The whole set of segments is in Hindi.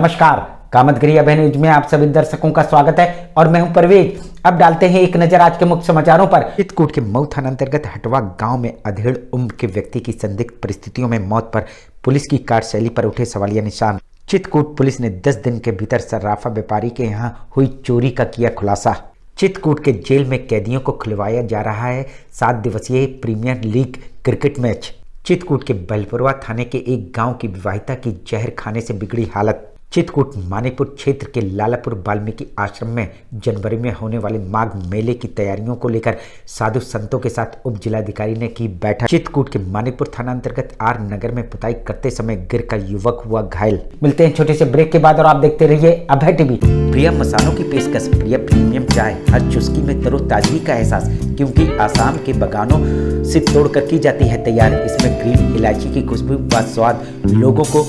नमस्कार, कामतगिरी अभय न्यूज में आप सभी दर्शकों का स्वागत है और मैं हूं परवेज। अब डालते हैं एक नजर आज के मुख्य समाचारों पर। चित्रकूट के मऊ थाना अंतर्गत हटवा गांव में अधेड़ उम्र के व्यक्ति की संदिग्ध परिस्थितियों में मौत पर पुलिस की कार्यशैली पर उठे सवालिया निशान। चित्रकूट पुलिस ने 10 दिन के भीतर सर्राफा व्यापारी के यहां हुई चोरी का किया खुलासा। चित्रकूट के जेल में कैदियों को खिलवाया जा रहा है 7 दिवसीय premier league cricket match. Chitrakoot के बलपुरवा थाने के एक गांव की विवाहिता की जहर खाने से बिगड़ी हालत। चित्रकूट मानीपुर क्षेत्र के लालापुर वाल्मीकि आश्रम में जनवरी में होने वाले माघ मेले की तैयारियों को लेकर साधु संतों के साथ उप जिलाधिकारी ने की बैठक। चित्रकूट के मानीपुर थाना अंतर्गत आर नगर में पुताई करते समय गिरकर युवक हुआ घायल। मिलते हैं छोटे से ब्रेक के बाद और आप देखते रहिए अभय टीवी। प्रिया मसालों की पेशकश, प्रिया प्रीमियम चाय, हर चुस्की में तरोताजगी का एहसास, क्योंकि आसाम के बागानों से तोड़कर की जाती है तैयार। इसमें ग्रीन इलायची की खुशबू व स्वाद लोगों को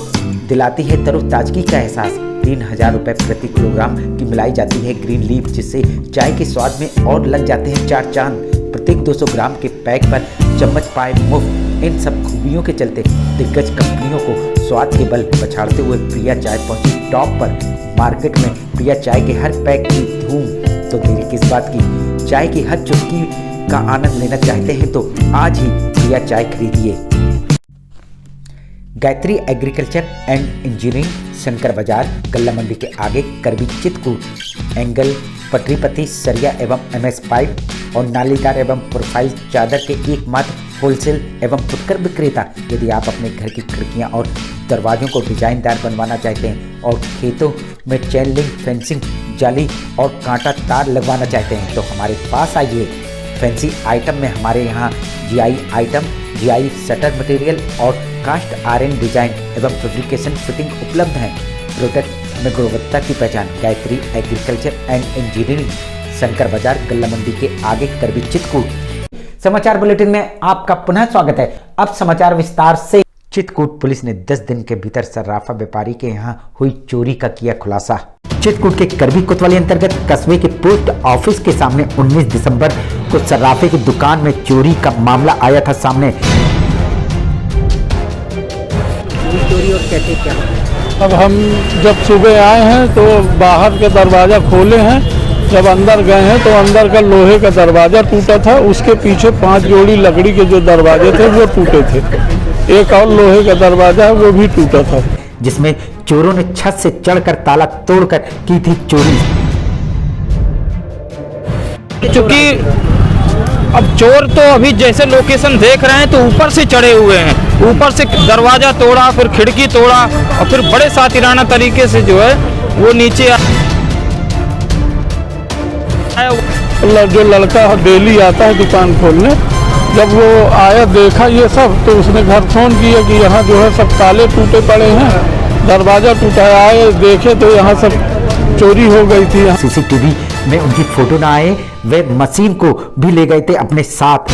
दिलाती है तरोताजगी का एहसास। 3000 रुपये प्रति किलोग्राम की मिलाई जाती है ग्रीन लीफ, जिससे चाय के स्वाद में और लग जाते हैं 4 चांद। प्रत्येक 200 ग्राम के पैक पर चम्मच पाए मुफ्त। इन सब खूबियों के चलते दिग्गज कंपनियों को स्वाद के बल पछाड़ते हुए प्रिया चाय पहुंची टॉप पर। मार्केट में प्रिया चाय के हर पैक की धूम, तो देरी किस बात की। चाय की हर चुस्की का आनंद लेना चाहते हैं तो आज ही प्रिया चाय खरीदिए। Gayatri agriculture and engineering, Shankar बाजार, गल्ला मंडी के आगे, करबी, चित्रकूट। एंगल, पटरीपति, सरिया एवं एमएस पाइप और नालीदार एवं प्रोफाइल चादर के एकमात्र होलसेल एवं फुटकर विक्रेता। यदि आप अपने घर की खिड़कियां और दरवाजों को डिजाइनदार बनवाना चाहते हैं और खेतों में चेन लिंक, फेंसिंग, जाली और कांटा तार लगवाना चाहते हैं तो हमारे पास आइए। फैंसी आइटम में हमारे यहाँ GI item, GI shutter material और कास्ट आयरन डिजाइन एवं फैब्रिकेशन फिटिंग उपलब्ध हैं। प्रोडक्ट में गुणवत्ता की पहचान। Gayatri agriculture and engineering, Shankar बाजार, गल्ला मंडी के आगे, करबी, चित्रकूट। समाचार बुलेटिन में आपका पुनः स्वागत है। अब समाचार विस्तार से। चित्रकूट पुलिस ने 10 दिन के भीतर सर्राफा व्यापारी के यहाँ हुई चोरी का किया खुलासा। चित्रकूट के करबी कोतवाली अंतर्गत कस्बे के पोस्ट ऑफिस के सामने 19 दिसंबर को सर्राफे की दुकान में चोरी का मामला आया था सामने। चोरी और कैसे क्या? अब हम जब सुबह आए हैं तो बाहर का दरवाज़ा खोले हैं, जब अंदर गए हैं तो अंदर का लोहे का दरवाज़ा टूटा था। उसके पीछे 5 जोड़ी लकड़ी के जो दरवाजे थे वो टूटे थे। एक और लोहे का दरवाज़ा है वो भी टूटा था, जिसमें चोरों ने छत से चढ़कर ताला तोड़कर की थी चोरी। क्योंकि अब चोर तो अभी जैसे लोकेशन देख रहे हैं तो ऊपर से चढ़े हुए हैं, ऊपर से दरवाजा तोड़ा, फिर खिड़की तोड़ा और फिर बड़े सातिराना तरीके से जो है वो नीचे जो लड़का डेली आता है दुकान खोलने, जब वो आया देखा ये सब तो उसने घर फोन किया कि यहाँ जो है सब ताले टूटे पड़े हैं, दरवाजा टूटा है। आए देखे तो यहाँ सब चोरी हो गई थी। सीसीटीवी में उनकी फोटो ना आए, वे मशीन को भी ले गए थे अपने साथ।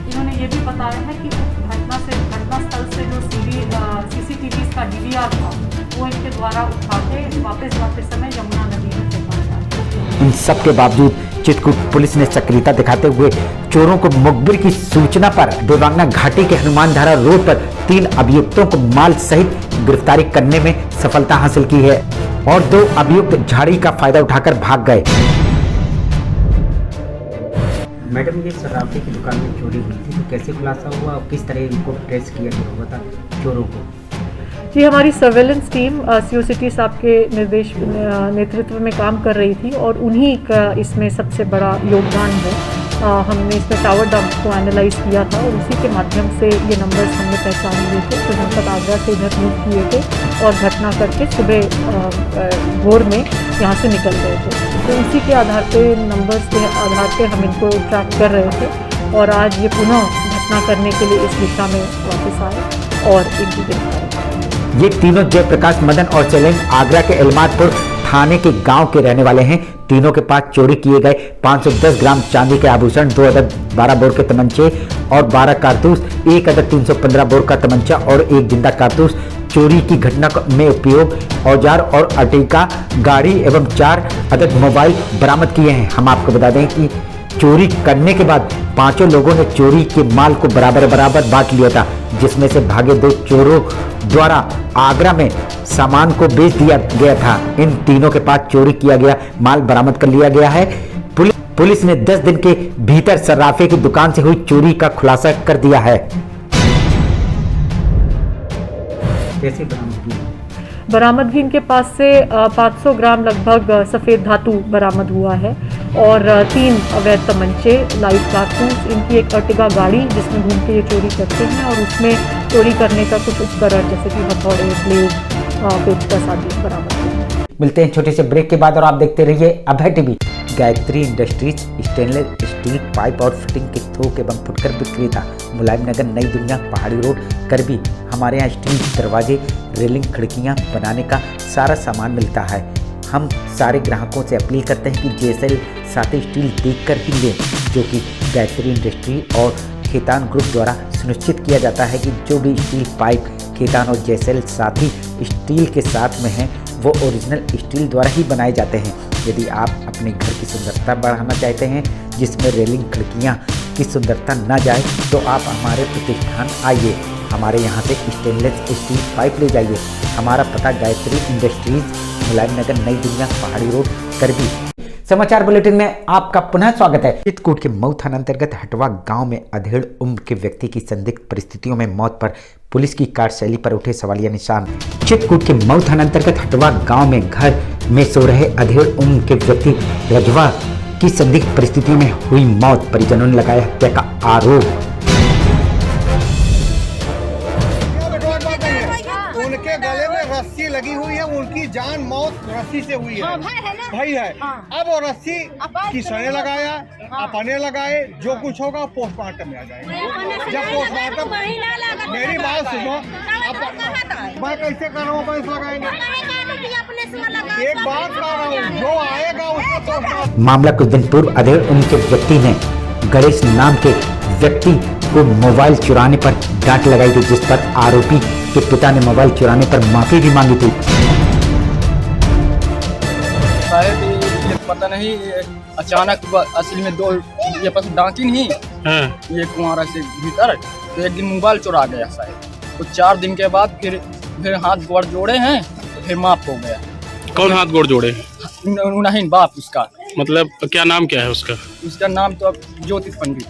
इन्होंने ये भी बताया है कि घटनास्थल से जो सीसीटीवी का डीवीआर था वो इनके द्वारा उठा के वापस जाते समय यमुना नदी में फेंका गया। इन सब के बावजूद चित्रकूट पुलिस ने सक्रियता दिखाते हुए चोरों को मुखबिर की सूचना पर देवांगना घाटी के हनुमानधारा रोड पर 3 अभियुक्तों को माल सहित गिरफ्तारी करने में सफलता हासिल की है और 2 अभियुक्त झाड़ी का फायदा उठाकर भाग गए। मैडम, ये सर्राफे की दुकान में चोरी हुई थी तो कैसे खुलासा हुआ और किस तरह इनको ट्रेस किया गया हुआ था चोरों को? जी, हमारी सर्वेलेंस टीम सीओ सिटी साहब के नेतृत्व में काम कर रही थी और उन्हीं का इसमें सबसे बड़ा योगदान है। हमने इसमें टावर डंप को एनालाइज किया था और उसी के माध्यम से ये नंबर्स हमने पहचान लिए थे। तो जनपद आगरा से इधर मूव किए थे और घटना करके सुबह भोर में यहाँ से निकल गए थे। तो इसी के आधार पे, नंबर्स के आधार पे हम इनको ट्रैक कर रहे थे और आज ये पुनः घटना करने के लिए इस दिशा में वापस आए और इनकी गिरफ्तारी। ये तीनों जयप्रकाश, मदन और चैलेंज आगरा के इल्मादपुर थाने के गांव के रहने वाले हैं। तीनों के पास चोरी किए गए 510 ग्राम चांदी के आभूषण, 2 अदद 12 बोर के तमंचे और 12 कारतूस, 1 अदद 315 बोर का तमंचा और 1 जिंदा कारतूस, चोरी की घटना में उपयोग औजार और अर्टिगा गाड़ी एवं 4 अदद मोबाइल बरामद किए हैं। हम आपको बता दें कि चोरी करने के बाद पांचों लोगों ने चोरी के माल को बराबर बराबर बांट लिया था, जिसमें से भागे दो चोरों द्वारा आगरा में सामान को बेच दिया गया था। इन तीनों के पास चोरी किया गया माल बरामद कर लिया गया है। पुलिस ने 10 दिन के भीतर सर्राफे की दुकान से हुई चोरी का खुलासा कर दिया है। कैसे बरामदगी इनके पास से 500 ग्राम लगभग सफ़ेद धातु बरामद हुआ है और 3 अवैध तमंचे, लाइव कारतूस, इनकी एक अर्टिगा गाड़ी जिसमें घूम के ये चोरी करते हैं और उसमें चोरी करने का कुछ उपकरण जैसे कि हथौड़े, ब्लेड, पेचकस आदि बरामद हुए। मिलते हैं छोटे से ब्रेक के बाद और आप देखते रहिए Abhay TV. Gayatri industries stainless steel pipe और फिटिंग के थोक एवं फुटकर विक्रेता, मुलायम नगर, नई दुनिया, पहाड़ी रोड, करबी। हमारे यहाँ स्टील दरवाजे, रेलिंग, खिड़कियाँ बनाने का सारा सामान मिलता है। हम सारे ग्राहकों से अपील करते हैं कि जेएसएल साथी स्टील देखकर ही लें, जो कि गायत्री इंडस्ट्री और खेतान ग्रुप द्वारा सुनिश्चित किया जाता है कि जो भी स्टील पाइप खेतान और जेएसएल साथी स्टील के साथ में हैं वो ओरिजिनल स्टील द्वारा ही बनाए जाते हैं। यदि आप अपने घर की सुंदरता बढ़ाना चाहते हैं जिसमें रेलिंग, खिड़कियाँ की सुंदरता न जाए, तो आप हमारे प्रतिष्ठान आइए, हमारे यहाँ से स्टेनलेस स्टील पाइप ले जाइए। हमारा पता गायत्री इंडस्ट्रीज, मुलायम नगर, नई दुनिया, पहाड़ी रोड, करबी। समाचार बुलेटिन में आपका पुनः स्वागत है। चित्रकूट के मऊ थाना अंतर्गत हटवा गांव में अधेड़ उम्र के व्यक्ति की संदिग्ध परिस्थितियों में मौत पर पुलिस की कार्यशैली पर उठे सवालिया निशान। चित्रकूट के मऊ थाना अंतर्गत हटवा गांव में घर में सो रहे अधेड़ उम्र के व्यक्ति रजवा की संदिग्ध परिस्थितियों में हुई मौत, परिजनों ने लगाया हत्या का आरोप। उनके गले में रस्सी लगी हुई है, उनकी जान मौत रस्सी से हुई है। भाई है। अब वो रस्सी किसने लगाया, अपने लगाए, जो कुछ होगा पोस्टमार्टम में आ जाएगा। जब पोस्टमार्टम, मेरी बात सुनो, मैं कैसे कर रहा हूँ, पैसे लगाएंगे, एक बात कर रहा हूँ, जो आएगा उसको। मामला कुछ दिन पूर्व अधेड़ उम्र के व्यक्ति ने गणेश नाम के व्यक्ति को मोबाइल चुराने पर डांट लगाई थी, जिस पर आरोपी के पिता ने मोबाइल चुराने पर माफी भी मांगी थी। साहब ये पता नहीं, अचानक असली में 2 ये पास डाकिन ही ये कुआरा से भीतर, तो एक दिन मोबाइल चुरा गया साहब। तो 4 दिन के बाद फिर हाथ गोड़ जोड़े हैं, तो फिर माफ हो गया। कौन हाथ गोड़ जोड़े? नहीं, बाप उसका। मतलब क्या नाम क्या है उसका? उसका नाम तो अब ज्योति पंडित।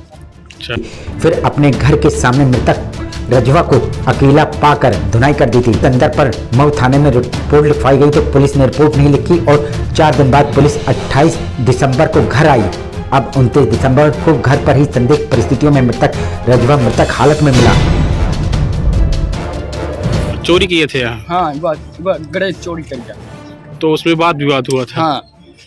अच्छा। फिर अपने घर के सामने मृतक रजवा को अकेला पाकर धुनाई कर दी थी। अंदर पर मऊ थाने में रिपोर्ट लिखवाई गई, तो पुलिस ने रिपोर्ट नहीं लिखी और 4 दिन बाद पुलिस 28 दिसंबर को घर आई। अब 29 दिसंबर को घर पर ही संदिग्ध परिस्थितियों में मृतक रजवा मृतक हालत में मिला। चोरी किए थे यहाँ? हाँ, गणेश चोरी कर गया, तो उसमें बात विवाद हुआ था। हाँ,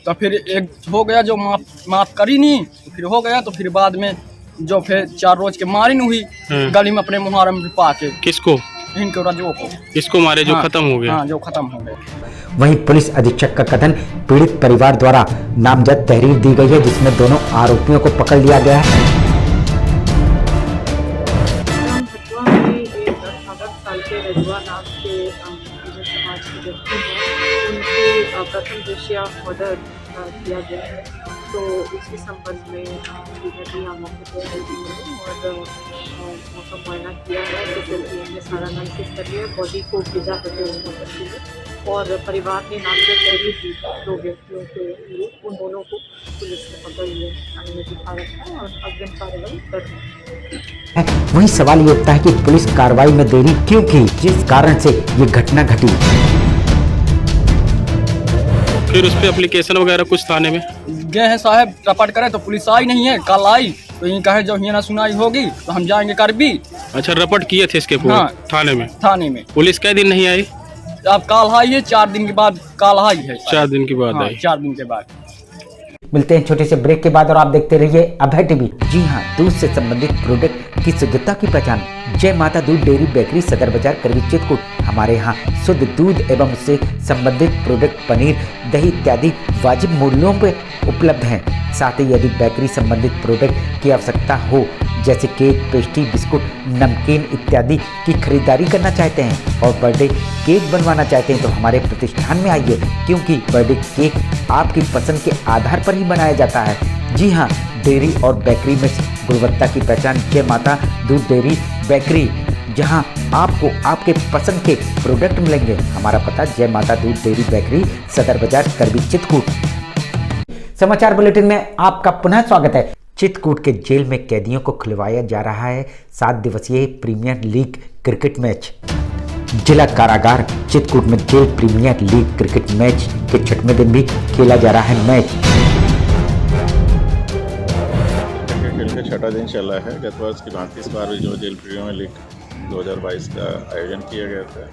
तो फिर एक हो गया जो माफ करी नहीं, तो फिर हो गया, तो फिर बाद में जो फिर 4 रोज के मारिन हुई गली में अपने मुहारम पाके। किसको? इनको रजो को। इसको मारे जो खत्म हो गया। हाँ, जो खत्म हो गए। वहीं पुलिस अधीक्षक का कथन पीड़ित परिवार द्वारा नामजद तहरीर दी गई है, जिसमें दोनों आरोपियों को पकड़ लिया गया है। रजवा नाम के जो समाज के व्यक्ति हैं, उनकी प्रथम दृष्टया मर्डर किया गया है। तो इसके संबंध में यहाँ मौके पर और मौका मुआयना किया है, तो जल्दी हमने सारा एनालिसिस कर लिया, बॉडी को भेजा करके उसको और परिवार ने नामजद तहरीर दी 2 व्यक्तियों के लिए, उन दोनों को पुलिस ने पकड़ लिया, थाने में दिखा रखा है और अग्रिम कार्रवाई कर रही है। वहीं सवाल ये उठता है कि पुलिस कार्रवाई में देरी क्यों की, जिस कारण से ये घटना घटी। फिर उस पे एप्लीकेशन वगैरह कुछ थाने में गए हैं साहब, रपट करें तो पुलिस आई नहीं है। कल आई तो ये कहे जब ना सुनाई होगी तो हम जाएंगे करबी। अच्छा, रपट किए थे इसके पूरे? हाँ, थाने में। पुलिस कई दिन नहीं आई? अब काल आई है, 4 दिन के बाद काल आई है। 4 दिन के बाद आई। 4 दिन के बाद। मिलते हैं छोटे से ब्रेक के बाद और आप देखते रहिए अभय टीवी। जी हाँ, दूध से संबंधित प्रोडक्ट की शुद्धता की पहचान जय माता दूध डेयरी बेकरी, सदर बाजार, करवी, चित्रकूट। हमारे यहाँ शुद्ध दूध एवं उससे संबंधित प्रोडक्ट, पनीर, दही इत्यादि वाजिब मूल्यों पर उपलब्ध हैं। साथ ही यदि बेकरी संबंधित प्रोडक्ट की आवश्यकता हो, जैसे केक, पेस्ट्री, बिस्कुट, नमकीन इत्यादि की खरीदारी करना चाहते हैं और बर्थडे केक बनवाना चाहते हैं, तो हमारे प्रतिष्ठान में आइए, क्योंकि बर्थडे केक आपकी पसंद के आधार पर ही बनाया जाता है। जी हाँ, डेयरी और बेकरी में गुणवत्ता की पहचान। जय माता दूध डेयरी बेकरी, जहां आपको आपके पसंद के प्रोडक्ट मिलेंगे। हमारा पता जय माता दूध डेयरी बेकरी, सदर बाजार, करबी, चित्रकूट। समाचार बुलेटिन में आपका पुनः स्वागत है। चित्रकूट के जेल में कैदियों को खिलवाया जा रहा है 7 दिवसीय प्रीमियर लीग क्रिकेट मैच। जिला कारागार चित्रकूट में jail premier league cricket match के 6वें दिन भी खेला जा रहा है मैच। खेल का 6वां दिन चल रहा है। गत वर्ष की 32 बार जो जेल प्रीमियर लीग 2022 का आयोजन किया गया था।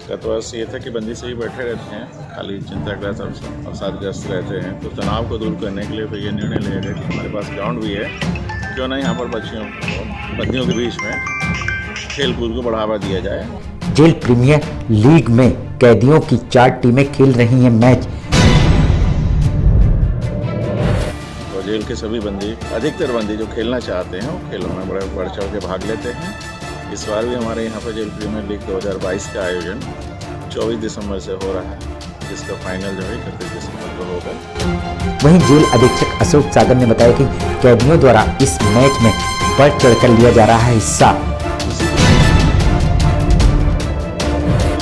गत वर्ष ये था कि बंदी से ही बैठे रहते हैं, खाली चिंताग्रस्त और अवसादग्रस्त रहते हैं, तो तनाव को दूर करने के लिए फिर ये निर्णय लिया गया कि हमारे पास ग्राउंड भी है, क्यों नहीं यहाँ पर बंदियों के बीच में खेल कूद को बढ़ावा दिया जाए। जेल प्रीमियर लीग में कैदियों की 4 टीमें खेल रही हैं मैच। तो जेल के सभी बंदी, अधिकतर बंदी जो खेलना चाहते हैं वो खेलों में बड़े बढ़ चढ़ के भाग लेते हैं। इस बार भी हमारे यहाँ पर जेल प्रीमियर लीग 2022 का आयोजन 24 दिसंबर से हो रहा है, जिसका फाइनल जो है 31 दिसंबर को होगा। वहीं जेल अधीक्षक अशोक सागर ने बताया कि कैदियों द्वारा इस मैच में बढ़ चढ़कर लिया जा रहा है हिस्सा।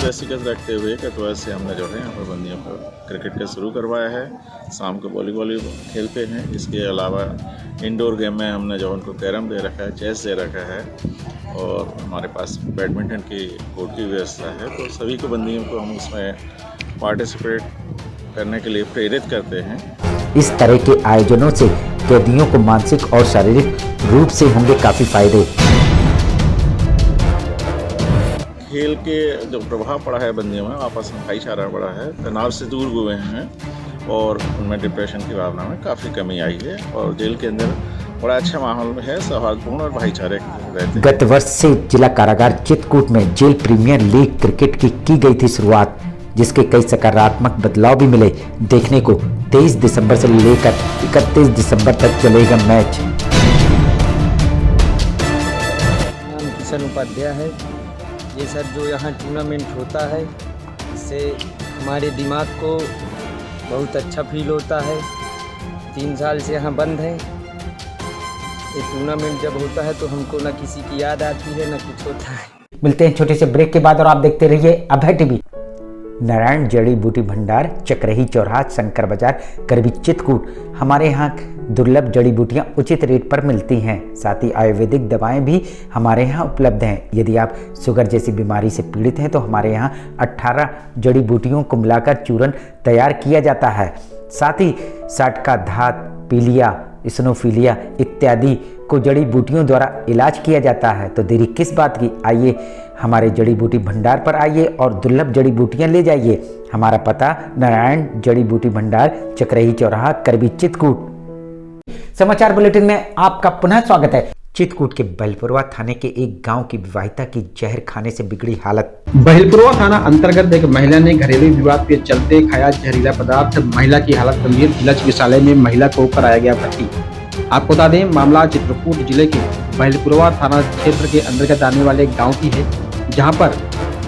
दृष्टिगत रखते हुए गत वर्ष से हमने जो है यहाँ पर बंदियों को क्रिकेट का शुरू करवाया है। शाम को वॉलीबॉल खेलते हैं। इसके अलावा इंडोर गेम में हमने जो उनको कैरम दे रखा है, चेस दे रखा है और हमारे पास बैडमिंटन की कोर्ट की व्यवस्था है। तो सभी को बंदियों को हम उसमें पार्टिसिपेट करने के लिए प्रेरित करते हैं। इस तरह के आयोजनों से कैदियों को मानसिक और शारीरिक रूप से होंगे काफी फायदे। खेल के जो प्रभाव पड़ा है बंदियों में, आपस में भाईचारा बढ़ा है, तनाव से दूर हुए हैं और उनमें डिप्रेशन की भावना में काफ़ी कमी आई है और जेल के अंदर बड़ा अच्छा माहौल में है, सौहार्दपूर्ण और भाईचारे रहते हैं। गत वर्ष से जिला कारागार चित्रकूट में जेल प्रीमियर लीग क्रिकेट की गई थी शुरुआत, जिसके कई सकारात्मक बदलाव भी मिले देखने को। 23 दिसंबर से लेकर 31 दिसंबर तक चलेगा मैच। नाम किशन उपाध्याय है। ये सर जो यहाँ टूर्नामेंट होता है, इससे हमारे दिमाग को बहुत अच्छा फील होता है। 3 साल से यहाँ बंद है। ये टूर्नामेंट जब होता है तो हमको ना किसी की याद आती है ना कुछ होता है। मिलते हैं छोटे से ब्रेक के बाद और आप देखते रहिए अभय टीवी। नारायण जड़ी बूटी भंडार, चकरही चौराहा, शंकर बाजार, करबी, चित्रकूट। हमारे यहाँ दुर्लभ जड़ी बूटियाँ उचित रेट पर मिलती हैं। साथ ही आयुर्वेदिक दवाएं भी हमारे यहाँ उपलब्ध हैं। यदि आप शुगर जैसी बीमारी से पीड़ित हैं तो हमारे यहाँ 18 जड़ी बूटियों को मिलाकर चूर्ण तैयार किया जाता है। साथ ही साटका धात, पीलिया, इस्नोफीलिया इत्यादि को जड़ी बूटियों द्वारा इलाज किया जाता है। तो देरी किस बात की, आइए हमारे जड़ी बूटी भंडार पर आइए और दुर्लभ जड़ी बूटियां ले जाइए। हमारा पता नारायण जड़ी बूटी भंडार, चकरही चौराहा, करबी, चित्रकूट। समाचार बुलेटिन में आपका पुनः स्वागत है। चित्रकूट के बहलपुरवा थाने के एक गांव की विवाहिता की जहर खाने से बिगड़ी हालत। बहलपुरवा थाना अंतर्गत एक महिला ने घरेलू विवाद के चलते खाया जहरीला पदार्थ। महिला की हालत गंभीर, जिला चिकित्सालय में महिला को कराया गया भर्ती। आपको बता दें, मामला चित्रकूट जिले के बहलपुरवा थाना क्षेत्र के अंतर्गत आने वाले गाँव की है, जहाँ पर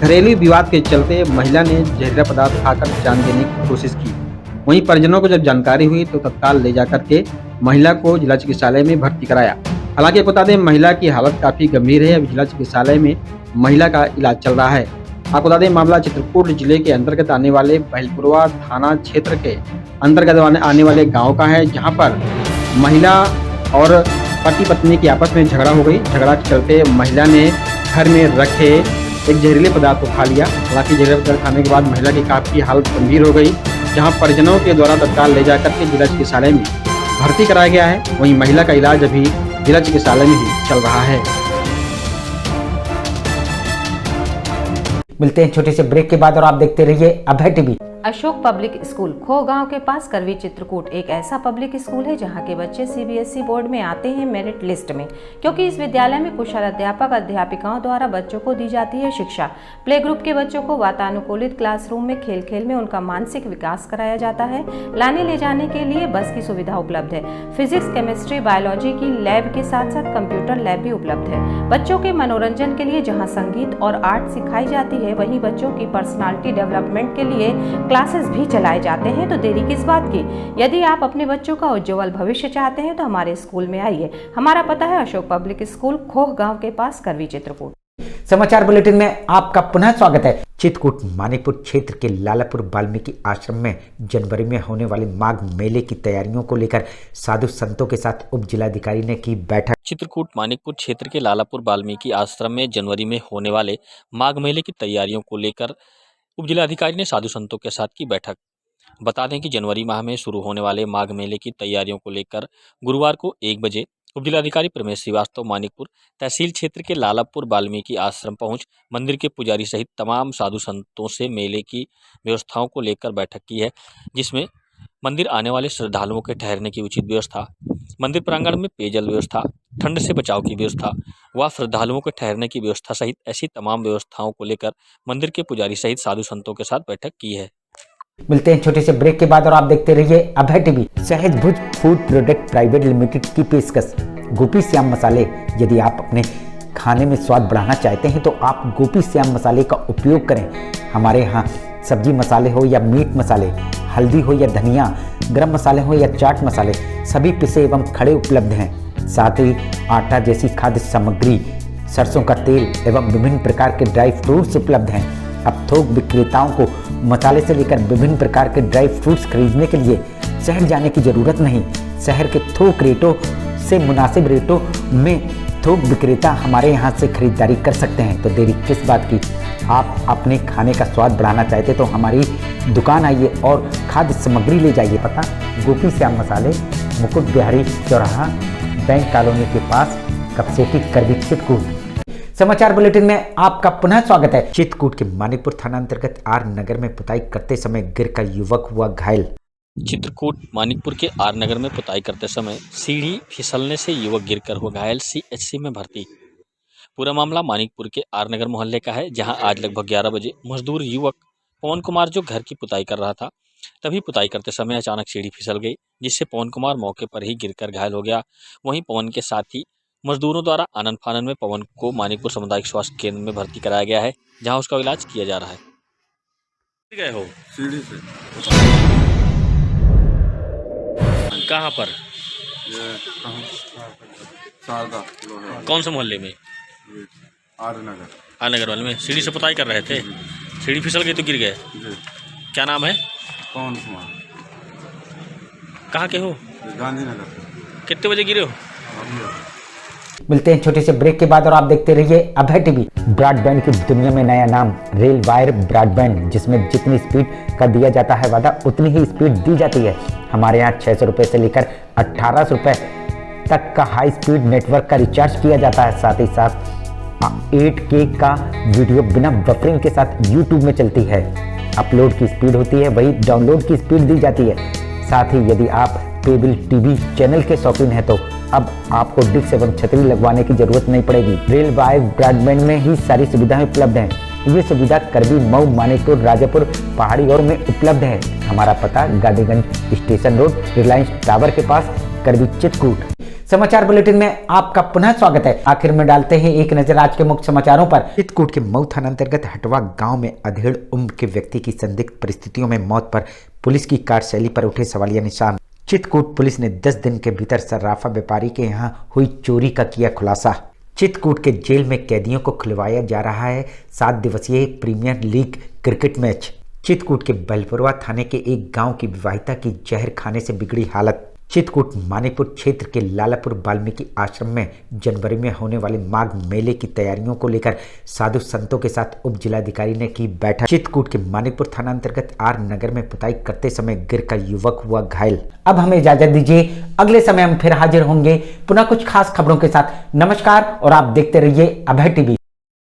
घरेलू विवाद के चलते महिला ने जहरीला पदार्थ खाकर जान देने की कोशिश की। वहीं परिजनों को जब जानकारी हुई तो तत्काल ले जाकर के महिला को जिला चिकित्सालय में भर्ती कराया। हालांकि बता दें, महिला की हालत काफी गंभीर है। अभी जिला चिकित्सालय में महिला का इलाज चल रहा है। आपको बता दें, मामला चित्रकूट जिले के अंतर्गत आने वाले बहलपुरवा थाना क्षेत्र के अंतर्गत आने वाले गाँव का है, जहाँ पर महिला और पति पत्नी की आपस में झगड़ा हो गई। झगड़ा के चलते महिला ने घर में रखे एक जहरीले पदार्थ को खा लिया। हालांकि जहरीले पदार्थ खाने के बाद महिला की काफी हालत गंभीर हो गई, जहां परिजनों के द्वारा तत्काल ले जाकर के जिला चिकित्सालय में भर्ती कराया गया है। वहीं महिला का इलाज अभी जिला चिकित्सालय में ही चल रहा है। मिलते हैं छोटे से ब्रेक के बाद और आप देखते रहिए Abhay TV. Ashok public school खो गांव के पास करवी, चित्रकूट एक ऐसा पब्लिक स्कूल है जहां के बच्चे सीबीएसई बोर्ड में आते हैं मेरिट लिस्ट में, क्योंकि इस विद्यालय में कुशल अध्यापक अध्यापिकाओं द्वारा बच्चों को दी जाती है शिक्षा। प्ले ग्रुप के बच्चों को वातानुकूलित क्लासरूम में खेल खेल में उनका मानसिक विकास कराया जाता है। लाने ले जाने के लिए बस की सुविधा उपलब्ध है। फिजिक्स, केमिस्ट्री, बायोलॉजी की लैब के साथ साथ कंप्यूटर लैब भी उपलब्ध है। बच्चों के मनोरंजन के लिए जहाँ संगीत और आर्ट सिखाई जाती है, वहीं बच्चों की पर्सनालिटी डेवलपमेंट के लिए क्लासेस भी चलाए जाते हैं, तो देरी किस बात की। यदि आप अपने बच्चों का उज्ज्वल भविष्य चाहते हैं तो हमारे स्कूल में आइए। हमारा पता है अशोक पब्लिक स्कूल, खोह गांव के पास, करवी, चित्रकूट। समाचार बुलेटिन में आपका पुनः स्वागत है। चित्रकूट मानिकपुर क्षेत्र के लालापुर वाल्मीकि आश्रम में जनवरी में होने वाले माघ मेले की तैयारियों को लेकर साधु संतों के साथ उप जिलाधिकारी ने की बैठक। चित्रकूट मानिकपुर क्षेत्र के लालापुर वाल्मीकि आश्रम में जनवरी में होने वाले माघ मेले की तैयारियों को लेकर उप जिलाधिकारी ने साधु संतों के साथ की बैठक। बता दें कि जनवरी माह में शुरू होने वाले माघ मेले की तैयारियों को लेकर गुरुवार को 1 बजे उप जिलाधिकारी प्रमेश श्रीवास्तव मानिकपुर तहसील क्षेत्र के लालापुर वाल्मीकि आश्रम पहुंच मंदिर के पुजारी सहित तमाम साधु संतों से मेले की व्यवस्थाओं को लेकर बैठक की है, जिसमें मंदिर आने वाले श्रद्धालुओं के ठहरने की उचित व्यवस्था, मंदिर प्रांगण में पेयजल व्यवस्था, ठंड से बचाव की व्यवस्था व श्रद्धालुओं के ठहरने की व्यवस्था सहित ऐसी तमाम व्यवस्थाओं को लेकर मंदिर के पुजारी सहित साधु संतों के साथ बैठक की है। मिलते हैं छोटे से ब्रेक के बाद और आप देखते रहिए अभय टीवी। सहज भुज फूड प्रोडक्ट प्राइवेट लिमिटेड की पेशकश गोपी श्याम मसाले। यदि आप अपने खाने में स्वाद बढ़ाना चाहते हैं तो आप गोपी श्याम मसाले का उपयोग करें। हमारे यहाँ सब्जी मसाले हो या मीट मसाले, हल्दी हो या धनिया, गरम मसाले हो या चाट मसाले, सभी पिसे एवं खड़े उपलब्ध हैं। साथ ही आटा जैसी खाद्य सामग्री, सरसों का तेल एवं विभिन्न प्रकार के ड्राई फ्रूट्स उपलब्ध हैं। अब थोक विक्रेताओं को मसाले से लेकर विभिन्न प्रकार के ड्राई फ्रूट्स खरीदने के लिए शहर जाने की जरूरत नहीं। शहर के थोक रेटों से मुनासिब रेटों में थोक विक्रेता हमारे यहाँ से खरीदारी कर सकते हैं। तो देरी किस बात की। आप अपने खाने का स्वाद बढ़ाना चाहते तो हमारी दुकान आइए और खाद्य सामग्री ले जाइए। पता गोपी श्याम मसाले, मुकुट बिहारी चौराहा, बैंक कॉलोनी के पास, कपसेटी, करवी, चित्रकूट। समाचार बुलेटिन में आपका पुनः स्वागत है। चित्रकूट के मानिकपुर थाना अंतर्गत आर नगर में पुताई करते समय गिरकर युवक हुआ घायल। चित्रकूट मानिकपुर के आर नगर में पुताई करते समय सीढ़ी फिसलने से युवक गिरकर हुआ घायल, CHC में भर्ती। पूरा मामला मानिकपुर के आर नगर मोहल्ले का है, जहां आज लगभग 11 बजे मजदूर युवक पवन कुमार जो घर की पुताई कर रहा था, तभी पुताई करते समय अचानक सीढ़ी फिसल गई, जिससे पवन कुमार मौके पर ही गिरकर घायल हो गया। वहीं पवन के साथी मजदूरों द्वारा आनन फानन में पवन को मानिकपुर सामुदायिक स्वास्थ्य केंद्र में भर्ती कराया गया है, जहां उसका इलाज किया जा रहा है। गए हो सीढ़ी से कहाँ पर? शारदा कौन से मोहल्ले में? Are Nagar. आर नगर वाले में सीढ़ी से पुताई कर रहे थे, सीढ़ी फिसल गई तो गिर गए। क्या नाम है? पवन कुमार। कहाँ के हो? गांधीनगर। कितने बजे गिरे हो? मिलते हैं छोटे से ब्रेक के बाद और आप देखते रहिए अभय टीवी। ब्रॉडबैंड की दुनिया में नया नाम रेल वायर ब्रॉडबैंड, जिसमें जितनी स्पीड का दिया जाता है वादा उतनी ही स्पीड दी जाती है। हमारे यहाँ 600 रुपये से लेकर 1800 रुपये तक का हाई स्पीड नेटवर्क का रिचार्ज किया जाता है। साथ ही साथ 8K का वीडियो बिना बफरिंग के साथ YouTube में चलती है। अपलोड की स्पीड होती है, वही डाउनलोड की स्पीड दी जाती है। साथ ही यदि आप केबल टीवी चैनल के शौकीन हैं तो अब आपको डिश एवं छतरी लगवाने की जरूरत नहीं पड़ेगी। रेल वायर ब्रॉडबैंड में ही सारी सुविधाएं उपलब्ध हैं। ये सुविधा करवी, मऊ, मानिकपुर, राजापुर, पहाड़ी और में उपलब्ध है। हमारा पता Gandhiganj station road, Reliance tower के पास, करवी, चित्रकूट। समाचार बुलेटिन में आपका पुनः स्वागत है। आखिर में डालते हैं एक नजर आज के मुख्य समाचारों पर। चित्रकूट के मऊ थाना अंतर्गत हटवा गांव में अधेड़ उम्र के व्यक्ति की संदिग्ध परिस्थितियों में मौत पर पुलिस की कार्यशैली पर उठे सवालिया निशान। चित्रकूट पुलिस ने 10 दिन के भीतर सर्राफा व्यापारी के यहां हुई चोरी का किया खुलासा। चित्रकूट के जेल में कैदियों को खिलवाया जा रहा है 7 दिवसीय premier league cricket match. Chitrakoot के बलपुरवा थाने के एक गांव की विवाहिता की जहर खाने से बिगड़ी हालत। चित्रकूट मानिकपुर क्षेत्र के लालापुर वाल्मीकि आश्रम में जनवरी में होने वाले माघ मेले की तैयारियों को लेकर साधु संतों के साथ उप जिलाधिकारी ने की बैठक। चित्रकूट के मानिकपुर थाना अंतर्गत आर नगर में पुताई करते समय गिरकर युवक हुआ घायल। अब हमें इजाजत दीजिए, अगले समय हम फिर हाजिर होंगे पुनः कुछ खास खबरों के साथ। नमस्कार और आप देखते रहिए अभय टीवी।